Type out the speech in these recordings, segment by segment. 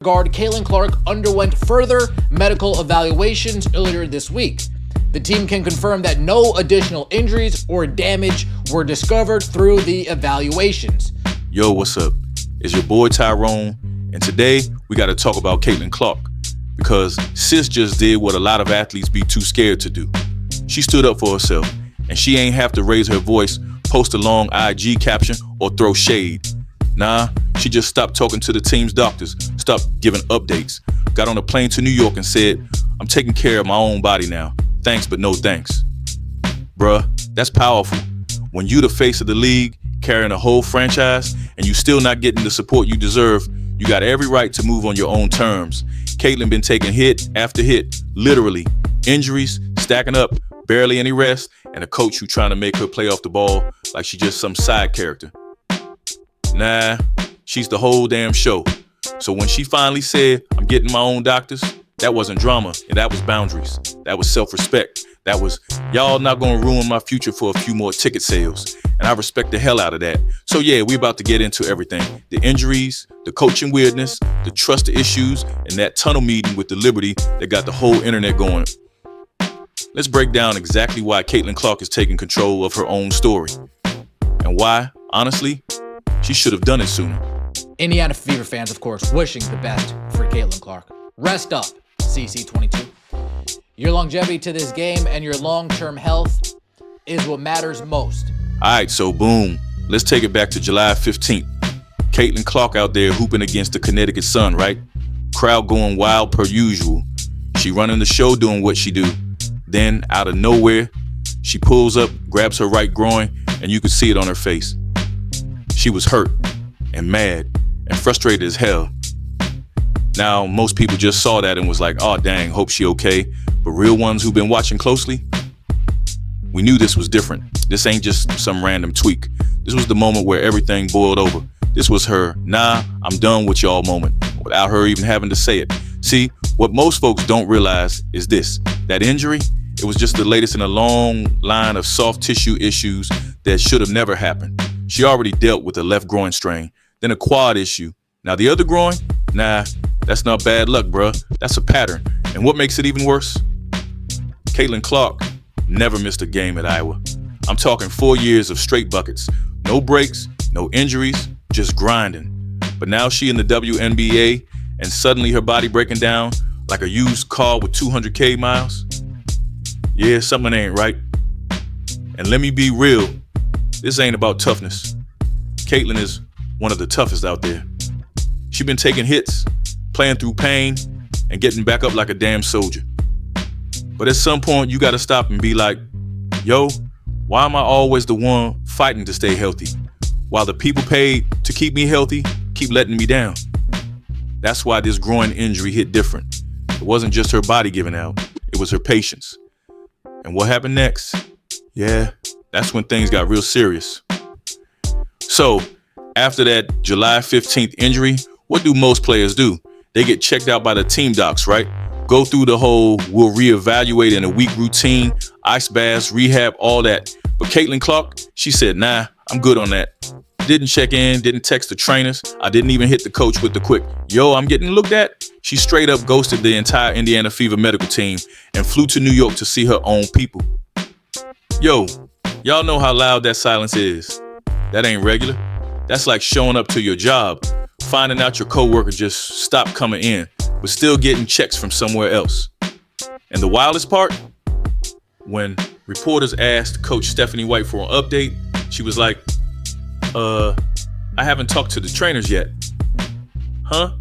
guard Caitlin Clark underwent further medical evaluations earlier this week. The team can confirm that no additional injuries or damage were discovered through the evaluations. Yo, what's up? It's your boy Tyrone, and today we got to talk about Caitlin Clark because sis just did what a lot of athletes be too scared to do. She stood up for herself, and she ain't have to raise her voice, post a long IG caption, or throw shade. Nah, she just stopped talking to the team's doctors, stopped giving updates, got on a plane to New York and said, "I'm taking care of my own body now. Thanks, but no thanks." Bruh, that's powerful. When you the face of the league, carrying a whole franchise, and you still not getting the support you deserve, you got every right to move on your own terms. Caitlin been taking hit after hit, literally. Injuries, stacking up, barely any rest, and a coach who trying to make her play off the ball like she just some side character. Nah, she's the whole damn show. So when she finally said, "I'm getting my own doctors," that wasn't drama, and that was boundaries. That was self-respect. That was, y'all not gonna ruin my future for a few more ticket sales. And I respect the hell out of that. So yeah, we about to get into everything. The injuries, the coaching weirdness, the trust issues, and that tunnel meeting with the Liberty that got the whole internet going. Let's break down exactly why Caitlin Clark is taking control of her own story. And why, honestly, she should have done it sooner. Indiana Fever fans, of course, wishing the best for Caitlin Clark. Rest up, CC22. Your longevity to this game and your long-term health is what matters most. All right, so boom. Let's take it back to July 15th. Caitlin Clark out there hooping against the Connecticut Sun, right? Crowd going wild per usual. She running the show doing what she do. Then, out of nowhere, she pulls up, grabs her right groin, and you could see it on her face. She was hurt and mad and frustrated as hell. Now, most people just saw that and was like, "Oh, dang, hope she okay." But real ones who've been watching closely, we knew this was different. This ain't just some random tweak. This was the moment where everything boiled over. This was her, "Nah, I'm done with y'all" moment, without her even having to say it. See, what most folks don't realize is this. That injury, it was just the latest in a long line of soft tissue issues that should have never happened. She already dealt with a left groin strain, then a quad issue. Now the other groin, nah, that's not bad luck, bruh. That's a pattern. And what makes it even worse? Caitlin Clark never missed a game at Iowa. I'm talking 4 years of straight buckets. No breaks, no injuries, just grinding. But now she in the WNBA, and suddenly her body breaking down like a used car with 200K miles. Yeah, something ain't right. And let me be real, this ain't about toughness. Caitlin is one of the toughest out there. She been taking hits, playing through pain, and getting back up like a damn soldier. But at some point, you gotta stop and be like, yo, why am I always the one fighting to stay healthy, while the people paid to keep me healthy keep letting me down? That's why this groin injury hit different. It wasn't just her body giving out, it was her patience. And what happened next? Yeah, that's when things got real serious. So, after that July 15th injury, what do most players do? They get checked out by the team docs, right? Go through the whole, we'll reevaluate in a week routine, ice baths, rehab, all that. But Caitlin Clark, she said, "Nah, I'm good on that." Didn't check in, didn't text the trainers. I didn't even hit the coach with the quick, "Yo, I'm getting looked at." She straight up ghosted the entire Indiana Fever medical team and flew to New York to see her own people. Yo, y'all know how loud that silence is. That ain't regular. That's like showing up to your job, finding out your coworker just stopped coming in, but still getting checks from somewhere else. And the wildest part? When reporters asked Coach Stephanie White for an update, she was like, I haven't talked to the trainers yet." Huh?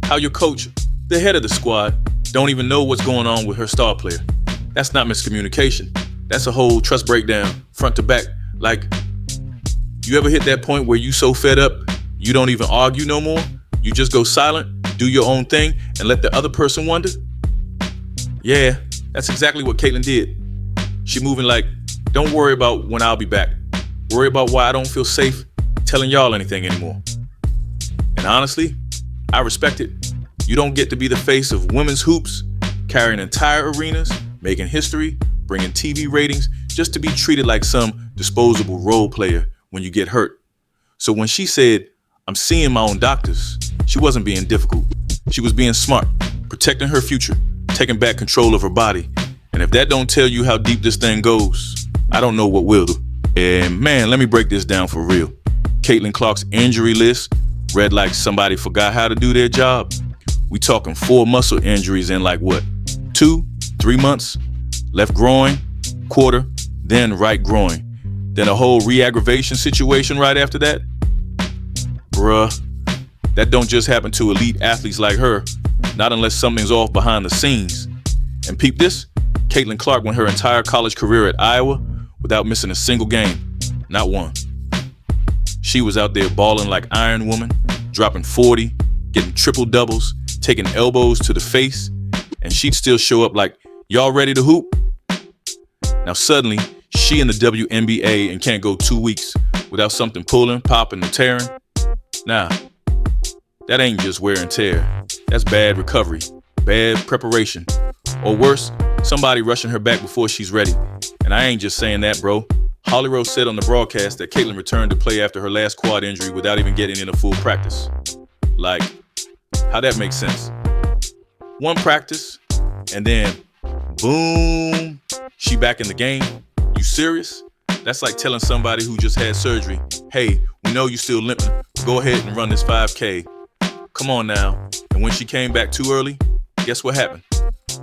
How your coach, the head of the squad, don't even know what's going on with her star player? That's not miscommunication. That's a whole trust breakdown, front to back. Like, you ever hit that point where you so fed up, you don't even argue no more? You just go silent, do your own thing, and let the other person wonder? Yeah, that's exactly what Caitlin did. She moving like, don't worry about when I'll be back. Worry about why I don't feel safe telling y'all anything anymore. And honestly, I respect it. You don't get to be the face of women's hoops, carrying entire arenas, making history, bringing TV ratings, just to be treated like some disposable role player when you get hurt. So when she said, "I'm seeing my own doctors," she wasn't being difficult. She was being smart, protecting her future, taking back control of her body. And if that don't tell you how deep this thing goes, I don't know what will do. And man, let me break this down for real. Caitlin Clark's injury list read like somebody forgot how to do their job. We talking 4 muscle injuries in like what? 2-3 months? Left groin, quarter, then right groin. Then a whole re-aggravation situation right after that? Bruh, that don't just happen to elite athletes like her, not unless something's off behind the scenes. And peep this, Caitlin Clark went her entire college career at Iowa without missing a single game, not one. She was out there balling like Iron Woman, dropping 40, getting triple doubles, taking elbows to the face, and she'd still show up like, y'all ready to hoop? Now suddenly, she in the WNBA and can't go 2 weeks without something pulling, popping, and tearing. Nah, that ain't just wear and tear. That's bad recovery, bad preparation. Or worse, somebody rushing her back before she's ready. And I ain't just saying that, bro. Holly Rose said on the broadcast that Caitlin returned to play after her last quad injury without even getting in a full practice. Like, how that makes sense? One practice, and then, boom, she back in the game. You serious? That's like telling somebody who just had surgery, hey, we know you still limping. Go ahead and run this 5K. Come on now. And when she came back too early, guess what happened?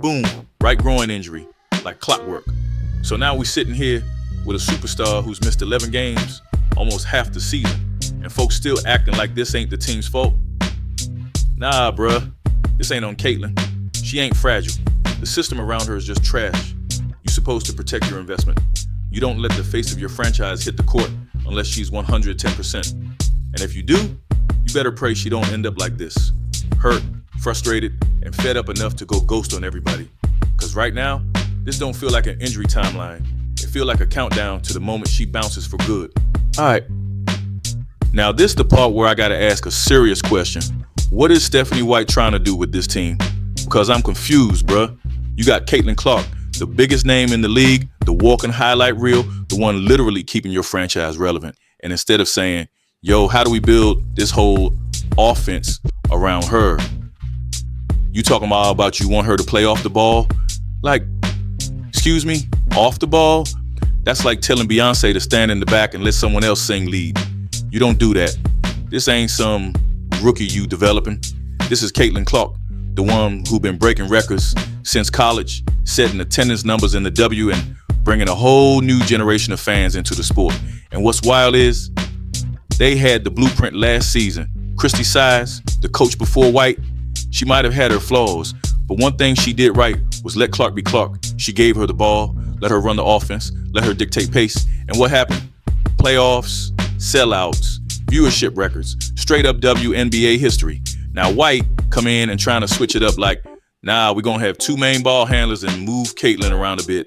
Boom, right groin injury, like clockwork. So now we sitting here with a superstar who's missed 11 games, almost half the season, and folks still acting like this ain't the team's fault. Nah, bruh, this ain't on Caitlin. She ain't fragile. The system around her is just trash. You're supposed to protect your investment. You don't let the face of your franchise hit the court unless she's 110%. And if you do, you better pray she don't end up like this. Hurt, frustrated, and fed up enough to go ghost on everybody. Cause right now, this don't feel like an injury timeline. It feel like a countdown to the moment she bounces for good. All right. Now this the part where I gotta ask a serious question. What is Stephanie White trying to do with this team? Because I'm confused, bruh. You got Caitlin Clark, the biggest name in the league, the walking highlight reel, the one literally keeping your franchise relevant. And instead of saying, yo, how do we build this whole offense around her? You talking about you want her to play off the ball? Like, excuse me, off the ball? That's like telling Beyonce to stand in the back and let someone else sing lead. You don't do that. This ain't some rookie you developing. This is Caitlin Clark, the one who been breaking records since college, setting attendance numbers in the W and bringing a whole new generation of fans into the sport. And what's wild is, they had the blueprint last season. Christy Size, the coach before White, she might have had her flaws, but one thing she did right was let Clark be Clark. She gave her the ball, let her run the offense, let her dictate pace. And what happened? Playoffs, sellouts, viewership records, straight up WNBA history. Now White come in and trying to switch it up like, nah, we're gonna have 2 main ball handlers and move Caitlin around a bit.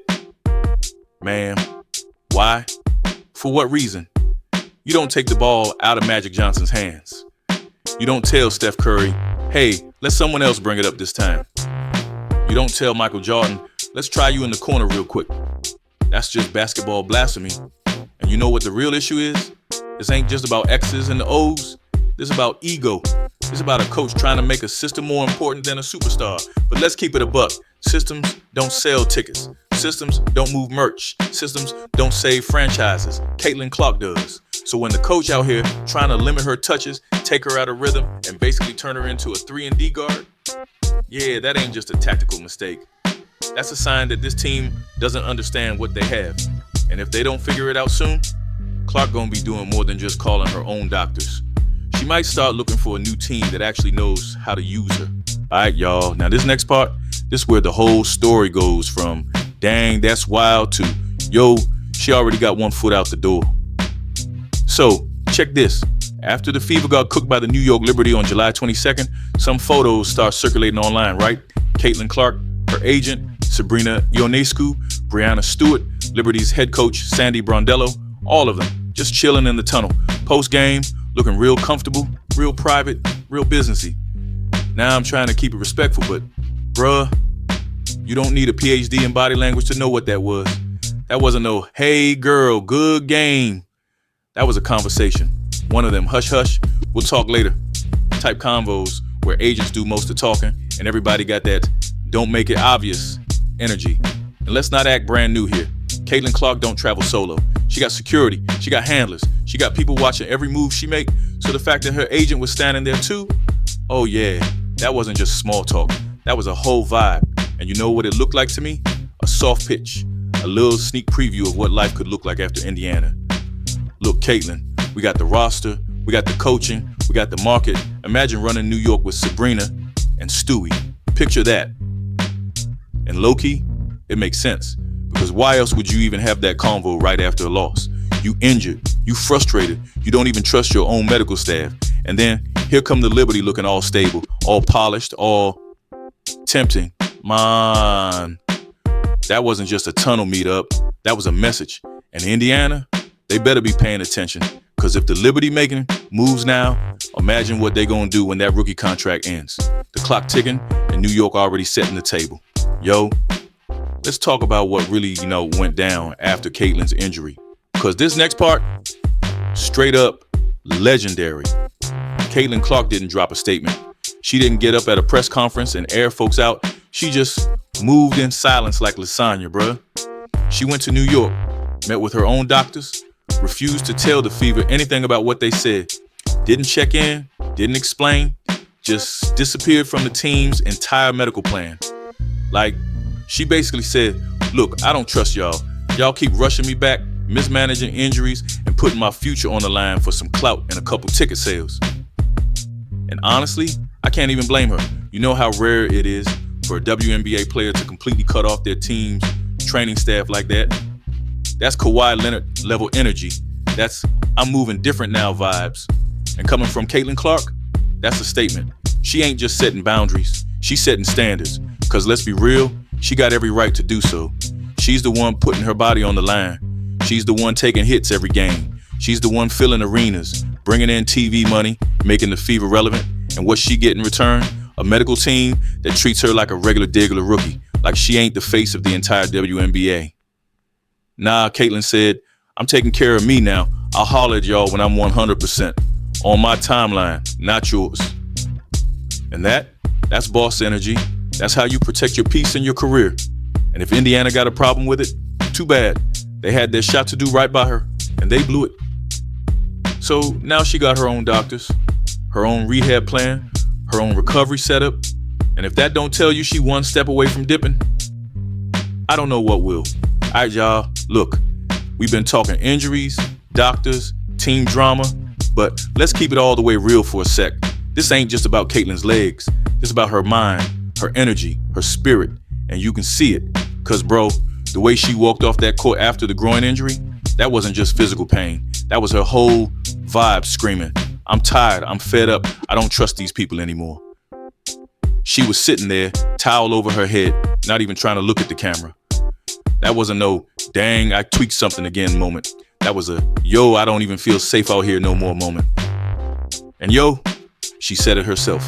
Man, why? For what reason? You don't take the ball out of Magic Johnson's hands. You don't tell Steph Curry, hey, let someone else bring it up this time. You don't tell Michael Jordan, let's try you in the corner real quick. That's just basketball blasphemy. And you know what the real issue is? This ain't just about X's and the O's. This is about ego. It's about a coach trying to make a system more important than a superstar. But let's keep it a buck. Systems don't sell tickets. Systems don't move merch. Systems don't save franchises. Caitlin Clark does. So when the coach out here trying to limit her touches, take her out of rhythm, and basically turn her into a 3-and-D guard, yeah, that ain't just a tactical mistake. That's a sign that this team doesn't understand what they have. And if they don't figure it out soon, Clark gonna be doing more than just calling her own doctors. She might start looking for a new team that actually knows how to use her. All right, y'all. Now this next part, this is where the whole story goes from, dang, that's wild, to, yo, she already got one foot out the door. So, check this. After the Fever got cooked by the New York Liberty on July 22nd, some photos start circulating online, right? Caitlin Clark, her agent, Sabrina Ionescu, Brianna Stewart, Liberty's head coach, Sandy Brondello, all of them just chilling in the tunnel. Post-game, looking real comfortable, real private, real businessy. Now I'm trying to keep it respectful, but bruh, you don't need a PhD in body language to know what that was. That wasn't no, hey girl, good game. That was a conversation. One of them hush hush, we'll talk later type convos where agents do most of the talking and everybody got that don't make it obvious energy. And let's not act brand new here. Caitlin Clark don't travel solo. She got security, she got handlers, she got people watching every move she make. So the fact that her agent was standing there too, oh yeah, that wasn't just small talk. That was a whole vibe. And you know what it looked like to me? A soft pitch, a little sneak preview of what life could look like after Indiana. Look, Caitlin, we got the roster, we got the coaching, we got the market. Imagine running New York with Sabrina and Stewie. Picture that. And low-key, it makes sense. Because why else would you even have that convo right after a loss? You injured, you frustrated, you don't even trust your own medical staff. And then here come the Liberty looking all stable, all polished, all tempting. Man, that wasn't just a tunnel meetup, that was a message. And Indiana, they better be paying attention. Because if the Liberty making moves now, imagine what they gonna do when that rookie contract ends. The clock ticking and New York already setting the table. Yo, let's talk about what really, went down after Caitlin's injury. Because this next part, straight up legendary. Caitlin Clark didn't drop a statement. She didn't get up at a press conference and air folks out. She just moved in silence like lasagna, bruh. She went to New York, met with her own doctors, refused to tell the Fever anything about what they said. Didn't check in, didn't explain, just disappeared from the team's entire medical plan. Like, she basically said, look, I don't trust y'all. Y'all keep rushing me back, mismanaging injuries, and putting my future on the line for some clout and a couple ticket sales. And honestly, I can't even blame her. You know how rare it is for a WNBA player to completely cut off their team's training staff like that? That's Kawhi Leonard level energy. That's I'm moving different now vibes. And coming from Caitlin Clark, that's a statement. She ain't just setting boundaries, she's setting standards. Cause let's be real, she got every right to do so. She's the one putting her body on the line. She's the one taking hits every game. She's the one filling arenas, bringing in TV money, making the Fever relevant. And what she get in return? A medical team that treats her like a regular degular rookie, like she ain't the face of the entire WNBA. Nah, Caitlin said, I'm taking care of me now. I'll holler at y'all when I'm 100%. On my timeline, not yours. And that's boss energy. That's how you protect your peace and your career. And if Indiana got a problem with it, too bad. They had their shot to do right by her, and they blew it. So now she got her own doctors, her own rehab plan, her own recovery setup. And if that don't tell you she one step away from dipping, I don't know what will. All right, y'all, look, we've been talking injuries, doctors, team drama, but let's keep it all the way real for a sec. This ain't just about Caitlin's legs. It's about her mind, her energy, her spirit, and you can see it. Cause bro, the way she walked off that court after the groin injury, that wasn't just physical pain. That was her whole vibe screaming, I'm tired, I'm fed up, I don't trust these people anymore. She was sitting there, towel over her head, not even trying to look at the camera. That wasn't no, dang, I tweaked something again moment. That was a, yo, I don't even feel safe out here no more moment. And yo, she said it herself.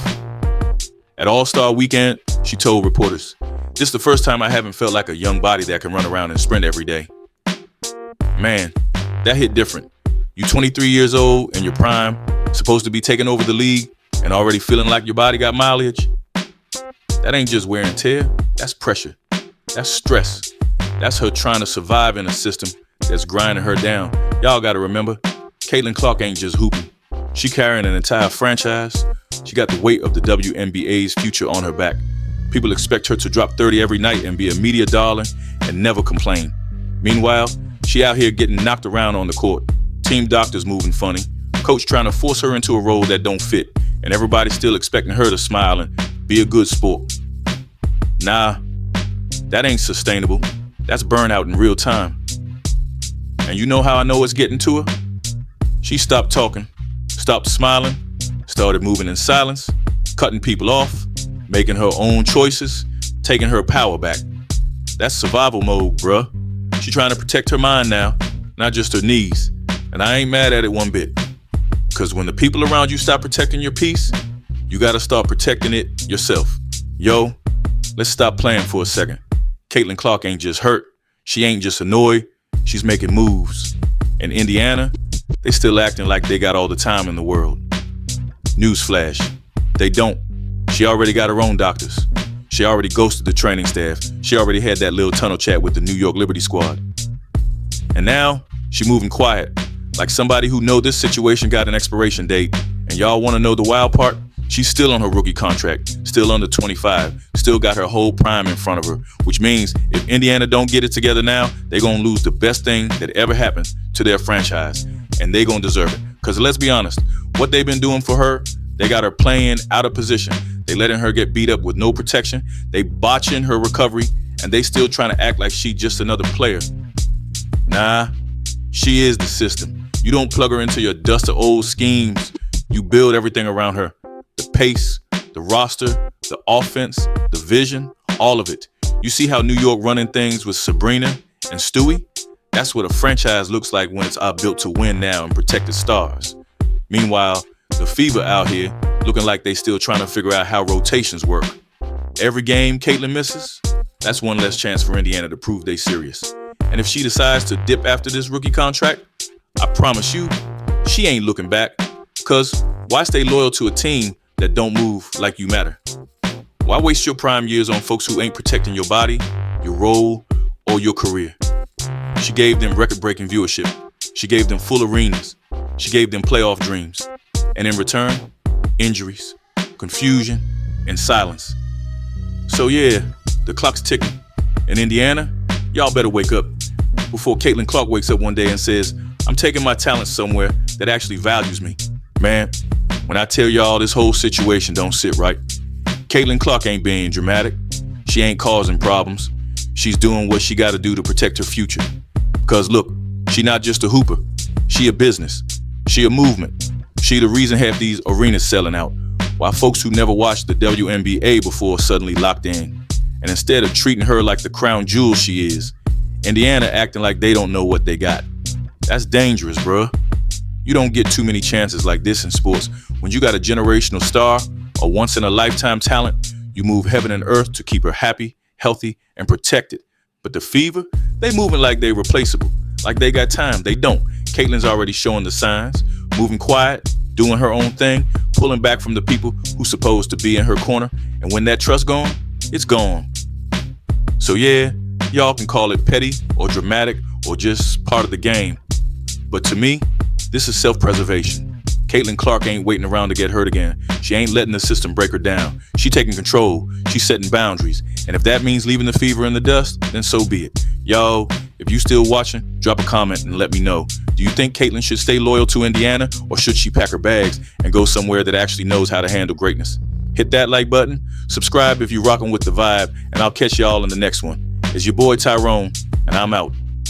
At All-Star Weekend, she told reporters, this is the first time I haven't felt like a young body that can run around and sprint every day. Man, that hit different. You 23 years old in your prime, supposed to be taking over the league and already feeling like your body got mileage. That ain't just wear and tear, that's pressure. That's stress. That's her trying to survive in a system that's grinding her down. Y'all gotta remember, Caitlin Clark ain't just hooping. She carrying an entire franchise. She got the weight of the WNBA's future on her back. People expect her to drop 30 every night and be a media darling and never complain. Meanwhile, she out here getting knocked around on the court. Team doctors moving funny. Coach trying to force her into a role that don't fit. And everybody still expecting her to smile and be a good sport. Nah, that ain't sustainable. That's burnout in real time. And you know how I know it's getting to her? She stopped talking, stopped smiling, started moving in silence, cutting people off, making her own choices, taking her power back. That's survival mode, bruh. She trying to protect her mind now, not just her knees. And I ain't mad at it one bit. Cause when the people around you stop protecting your peace, you gotta start protecting it yourself. Yo, let's stop playing for a second. Caitlin Clark ain't just hurt. She ain't just annoyed. She's making moves. In Indiana, they still acting like they got all the time in the world. Newsflash, they don't. She already got her own doctors. She already ghosted the training staff. She already had that little tunnel chat with the New York Liberty squad. And now, she moving quiet, like somebody who know this situation got an expiration date. And y'all want to know the wild part? She's still on her rookie contract, still under 25, still got her whole prime in front of her, which means if Indiana don't get it together now, they're going to lose the best thing that ever happened to their franchise, and they're going to deserve it. Because let's be honest, what they've been doing for her, they got her playing out of position. They letting her get beat up with no protection. They botching her recovery, and they still trying to act like she just another player. Nah, she is the system. You don't plug her into your dust of old schemes. You build everything around her. The pace, the roster, the offense, the vision, all of it. You see how New York running things with Sabrina and Stewie? That's what a franchise looks like when it's built to win now and protect its stars. Meanwhile, the Fever out here looking like they still trying to figure out how rotations work. Every game Caitlin misses, that's one less chance for Indiana to prove they serious. And if she decides to dip after this rookie contract, I promise you, she ain't looking back. Cause why stay loyal to a team that don't move like you matter? Why waste your prime years on folks who ain't protecting your body, your role, or your career? She gave them record-breaking viewership. She gave them full arenas. She gave them playoff dreams. And in return, injuries, confusion, and silence. So yeah, the clock's ticking. In Indiana, y'all better wake up before Caitlin Clark wakes up one day and says, I'm taking my talents somewhere that actually values me. Man, when I tell y'all this whole situation don't sit right, Caitlin Clark ain't being dramatic. She ain't causing problems. She's doing what she gotta do to protect her future. Because look, she not just a hooper. She a business. She a movement. She the reason half these arenas selling out, while folks who never watched the WNBA before suddenly locked in. And instead of treating her like the crown jewel she is, Indiana acting like they don't know what they got. That's dangerous, bruh. You don't get too many chances like this in sports. When you got a generational star, a once-in-a-lifetime talent, you move heaven and earth to keep her happy, healthy, and protected. But the Fever, they moving like they replaceable, like they got time. They don't. Caitlin's already showing the signs, moving quiet, doing her own thing, pulling back from the people who's supposed to be in her corner. And when that trust gone, it's gone. So yeah, y'all can call it petty or dramatic or just part of the game. But to me, this is self-preservation. Caitlin Clark ain't waiting around to get hurt again. She ain't letting the system break her down. She taking control. She's setting boundaries. And if that means leaving the Fever in the dust, then so be it. Yo, if you still watching, drop a comment and let me know. Do you think Caitlin should stay loyal to Indiana, or should she pack her bags and go somewhere that actually knows how to handle greatness? Hit that like button, subscribe if you're rocking with the vibe, and I'll catch y'all in the next one. It's your boy Tyrone, and I'm out.